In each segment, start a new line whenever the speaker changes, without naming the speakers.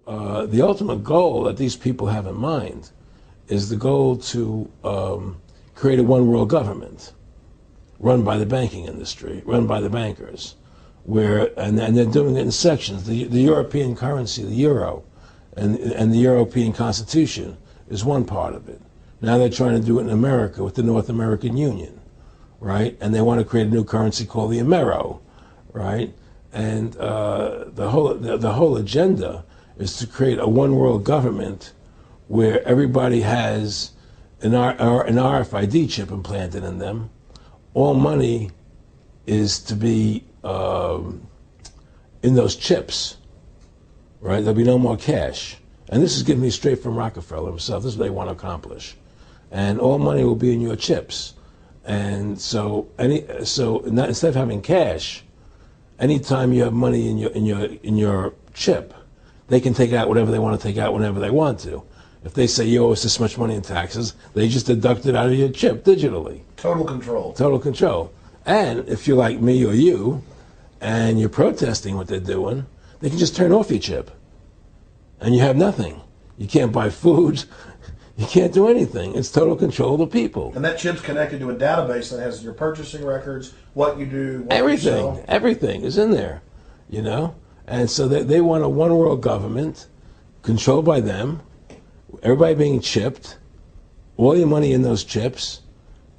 the ultimate goal that these people have in mind is the goal to create a one world government run by the banking industry, run by the bankers, and they're doing it in sections. The European currency, the euro, and the European Constitution is one part of it. Now they're trying to do it in America with the North American Union, right? And they want to create a new currency called the Amero, right? And the whole agenda is to create a one world government where everybody has an RFID chip implanted in them. All money is to be in those chips, right? There'll be no more cash. And this is given me straight from Rockefeller himself. This is what they want to accomplish. And all money will be in your chips. And so instead of having cash, anytime you have money in your chip, they can take out whatever they want to take out whenever they want to. If they say you owe us this much money in taxes, they just deduct it out of your chip digitally.
Total control.
Total control. And if you're like me or you, and you're protesting what they're doing, they can just turn off your chip. And you have nothing. You can't buy food. You can't do anything. It's total control of the people.
And that chip's connected to a database that has your purchasing records, what you do, what
everything,
you sell.
Everything is in there, you know? And so they want a one world government controlled by them, everybody being chipped, all your money in those chips,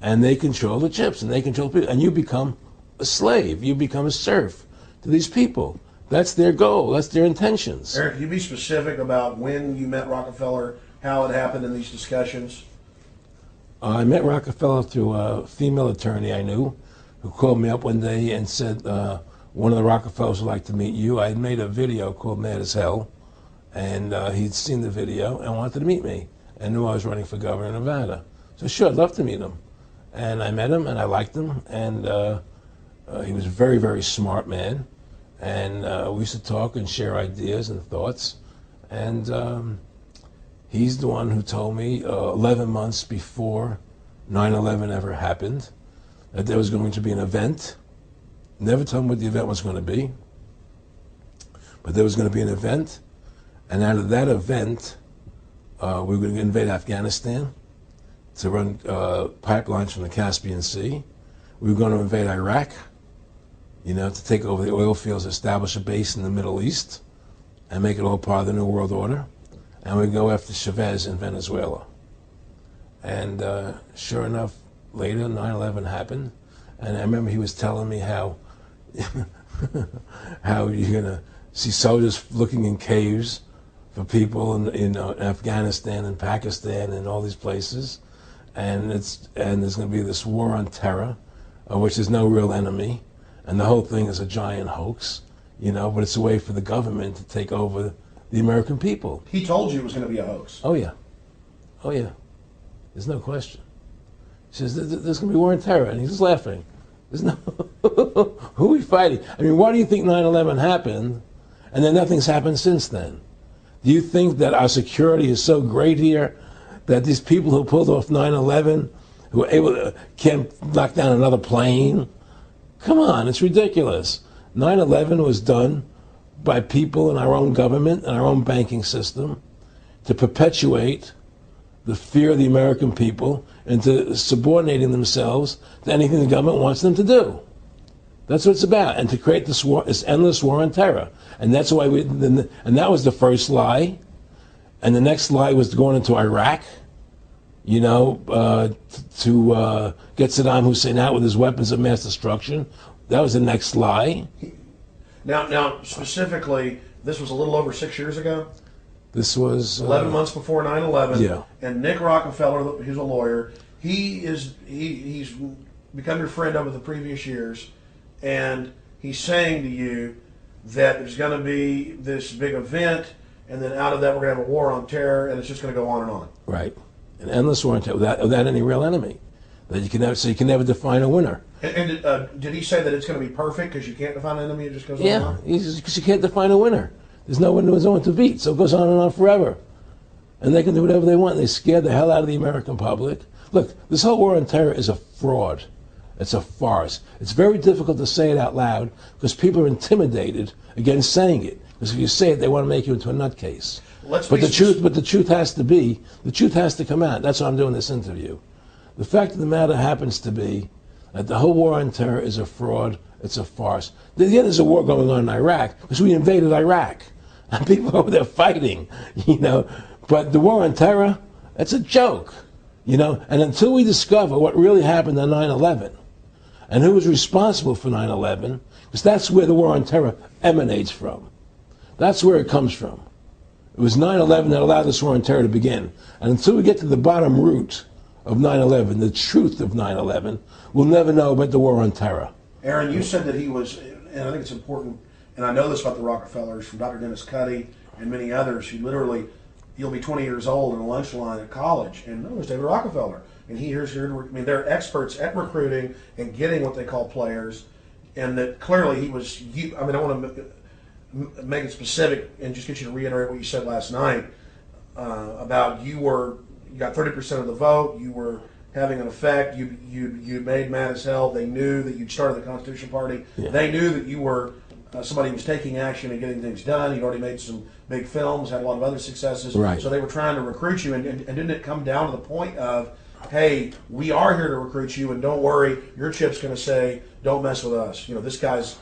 and they control the chips, and they control people. And you become a slave. You become a serf to these people. That's their goal. That's their intentions.
Eric, can you be specific about when you met Rockefeller, how it happened in these discussions?
I met Rockefeller through a female attorney I knew who called me up one day and said, one of the Rockefellers would like to meet you. I had made a video called Mad as Hell, and he'd seen the video and wanted to meet me and knew I was running for governor of Nevada. So sure, I'd love to meet him. And I met him, and I liked him, and he was a very, very smart man. And we used to talk and share ideas and thoughts. And he's the one who told me 11 months before 9/11 ever happened that there was going to be an event. Never told me what the event was going to be, but there was going to be an event. And out of that event, we were going to invade Afghanistan to run pipelines from the Caspian Sea. We were going to invade Iraq, you know, to take over the oil fields, establish a base in the Middle East, and make it all part of the New World Order. And we'd go after Chavez in Venezuela. And sure enough, later, 9/11 happened. And I remember he was telling me how how you're going to see soldiers looking in caves for people in Afghanistan and Pakistan and all these places. And there's going to be this war on terror, of which there's no real enemy. And the whole thing is a giant hoax, you know, but it's a way for the government to take over the American people.
He told you it was going to be a hoax.
Oh, yeah. Oh, yeah. There's no question. He says, there's going to be war on terror. And he's just laughing. There's no... Who are we fighting? I mean, why do you think 9/11 happened and then nothing's happened since then? Do you think that our security is so great here that these people who pulled off 9/11, who were able to, can't knock down another plane? Come on, it's ridiculous. 9/11 was done by people in our own government and our own banking system to perpetuate the fear of the American people into subordinating themselves to anything the government wants them to do. That's what it's about, and to create this war, this endless war on terror. And that's why and that was the first lie. And the next lie was going into Iraq, you know, to get Saddam Hussein out with his weapons of mass destruction. That was the next lie.
Now, specifically, this was a little over 6 years ago?
This was
11 months before 9/11.
Yeah.
And Nick Rockefeller, who's a lawyer, he's become your friend over the previous years, and he's saying to you that there's going to be this big event, and then out of that we're going to have a war on terror, and it's just going to go on and on. Right.
An endless war on terror without any real enemy. That you can never, so you can never define a winner.
And did he say that it's going to be perfect because you can't define an enemy? It just goes on
and
on?
Yeah, because you can't define a winner. There's no one to beat, so it goes on and on forever. And they can do whatever they want. They scare the hell out of the American public. Look, this whole war on terror is a fraud. It's a farce. It's very difficult to say it out loud because people are intimidated against saying it. Because if you say it, they want to make you into a nutcase.
Let's
But
be
the truth has to come out. That's why I'm doing this interview. The fact of the matter happens to be that the whole war on terror is a fraud. It's a farce. Yeah, there's a war going on in Iraq because we invaded Iraq. And people over there fighting, But the war on terror, it's a joke, And until we discover what really happened on 9/11 and who was responsible for 9/11, because that's where the war on terror emanates from. That's where it comes from. It was 9/11 that allowed this war on terror to begin. And until we get to the bottom root of 9/11, the truth of 9/11, we'll never know about the war on terror.
Aaron, you said that he was, and I think it's important, and I know this about the Rockefellers from Dr. Dennis Cuddy and many others who literally, you'll be 20 years old in a lunch line at college, and no, there's David Rockefeller. And they're experts at recruiting and getting what they call players, and that clearly he was, I want to make it specific and just get you to reiterate what you said last night about you got 30% of the vote, you were having an effect, you made mad as hell, they knew that you'd started the Constitution Party, they knew that you were somebody who was taking action and getting things done, you'd already made some big films, had a lot of other successes,
right.
So they were trying to recruit you, and didn't it come down to the point of, hey, we are here to recruit you, and don't worry, your chip's going to say, don't mess with us, this guy's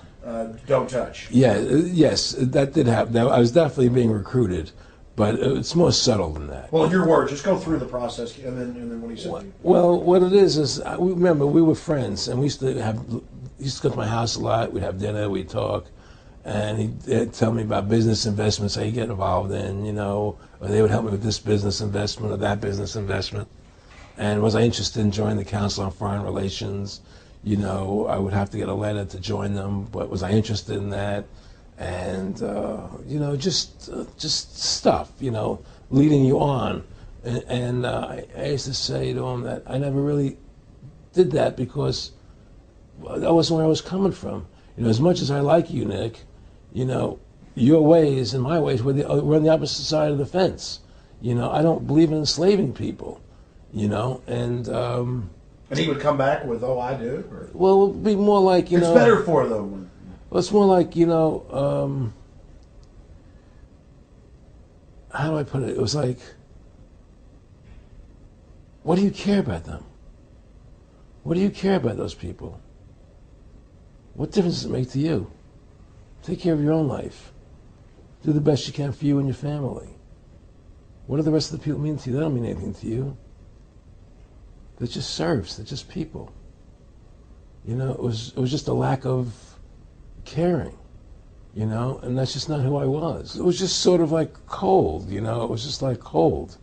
don't touch.
Yeah, yes, that did happen. I was definitely being recruited, but it's more subtle than that.
Well, in your words, just go through the process, and then what he said.
Well, what it is remember we were friends, and we used to go to my house a lot. We'd have dinner, we'd talk, and he'd tell me about business investments I get involved in, or they would help me with this business investment or that business investment. And was I interested in joining the Council on Foreign Relations? I would have to get a letter to join them, but was I interested in that? And, just stuff, leading you on. And I used to say to him that I never really did that because that wasn't where I was coming from. As much as I like you, Nick, your ways and my ways, we're on the opposite side of the fence. I don't believe in enslaving people,
And he would come back with, "Oh, I do." Or?
Well, it would be more like
it's better for them.
Well, it's more like how do I put it? It was like, what do you care about them? What do you care about those people? What difference does it make to you? Take care of your own life. Do the best you can for you and your family. What do the rest of the people mean to you? They don't mean anything to you. They're just serfs. They're just people. It was just a lack of caring, and that's just not who I was. It was just sort of like cold, it was just like cold,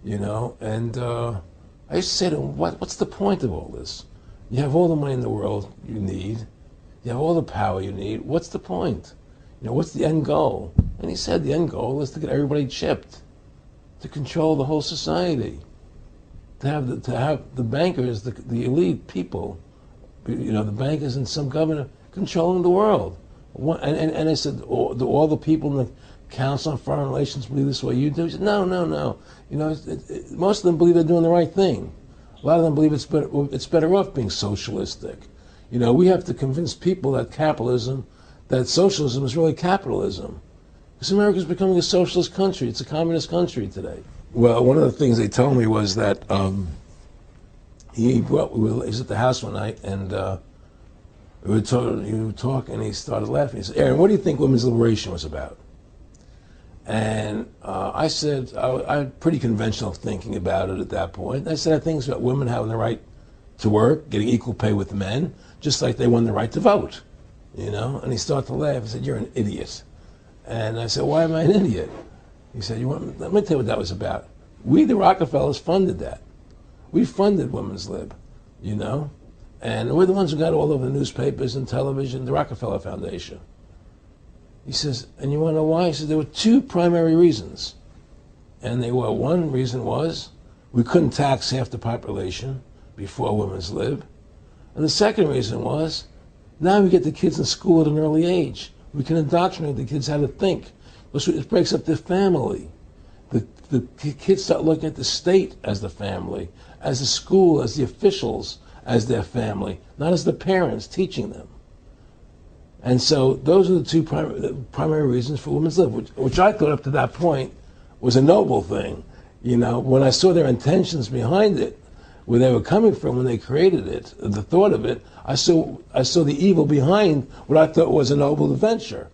and I used to say to him, what's the point of all this? You have all the money in the world you need. You have all the power you need. What's the point? What's the end goal? And he said the end goal is to get everybody chipped, to control the whole society. To have the bankers, the elite people, the bankers and some governor controlling the world. And I said, do all the people in the Council on Foreign Relations believe this way you do? He said, no. Most of them believe they're doing the right thing. A lot of them believe it's better off being socialistic. We have to convince people that socialism is really capitalism. Because America's becoming a socialist country. It's a communist country today. Well, one of the things they told me was that he was at the house one night, and we were talking, and he started laughing. He said, "Aaron, what do you think women's liberation was about?" And I said, I had pretty conventional thinking about it at that point. I said, I think it's about women having the right to work, getting equal pay with men, just like they won the right to vote. And he started to laugh. He said, "You're an idiot." And I said, "Why am I an idiot?" He said, let me tell you what that was about. We, the Rockefellers, funded that. We funded Women's Lib, and we're the ones who got all over the newspapers and television, the Rockefeller Foundation. He says, and you want to know why? He said, there were two primary reasons. And one reason was we couldn't tax half the population before Women's Lib. And the second reason was now we get the kids in school at an early age. We can indoctrinate the kids how to think. It breaks up their family. The kids start looking at the state as the family, as the school, as the officials, as their family, not as the parents teaching them. And so those are the two primary reasons for women's lib, which I thought up to that point was a noble thing. You know, when I saw their intentions behind it, where they were coming from when they created it, the thought of it, I saw the evil behind what I thought was a noble adventure.